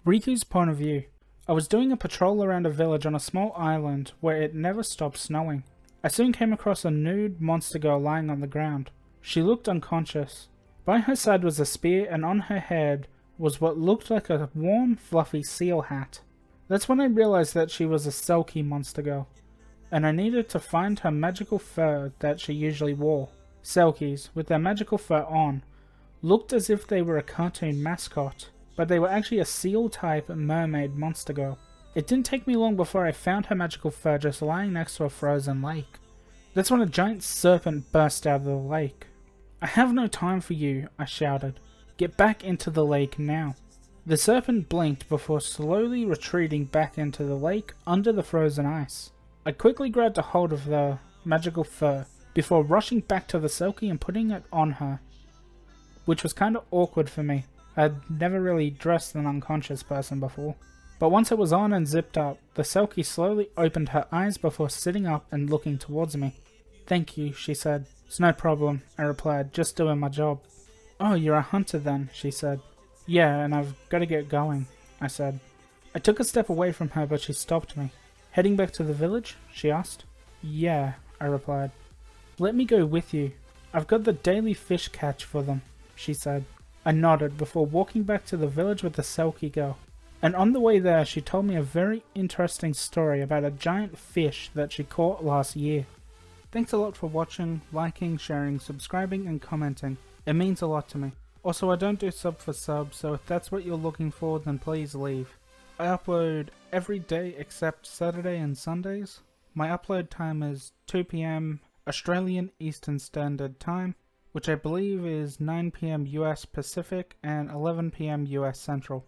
Riku's point of view. I was doing a patrol around a village on a small island where it never stopped snowing. I soon came across a nude monster girl lying on the ground. She looked unconscious. By her side was a spear, and on her head was what looked like a warm, fluffy seal hat. That's when I realized that she was a Selkie monster girl, and I needed to find her magical fur that she usually wore. Selkies, with their magical fur on, looked as if they were a cartoon mascot, but they were actually a seal-type mermaid monster girl. It didn't take me long before I found her magical fur just lying next to a frozen lake. That's when a giant serpent burst out of the lake. "I have no time for you," I shouted. "Get back into the lake now." The serpent blinked before slowly retreating back into the lake under the frozen ice. I quickly grabbed a hold of the magical fur before rushing back to the Selkie and putting it on her, which was kinda awkward for me. I'd never really dressed an unconscious person before. But once it was on and zipped up, the Selkie slowly opened her eyes before sitting up and looking towards me. "Thank you," she said. "It's no problem," I replied, "just doing my job." "Oh, you're a hunter then," she said. "Yeah, and I've got to get going," I said. I took a step away from her, but she stopped me. "Heading back to the village?" she asked. "Yeah," I replied. "Let me go with you. I've got the daily fish catch for them," she said. I nodded before walking back to the village with the Selkie girl. And on the way there, she told me a very interesting story about a giant fish that she caught last year. Thanks a lot for watching, liking, sharing, subscribing, and commenting. It means a lot to me. Also, I don't do sub for sub, so if that's what you're looking for, then please leave. I upload every day except Saturday and Sundays. My upload time is 2 PM Australian Eastern Standard Time, which I believe is 9 PM US Pacific and 11 PM US Central.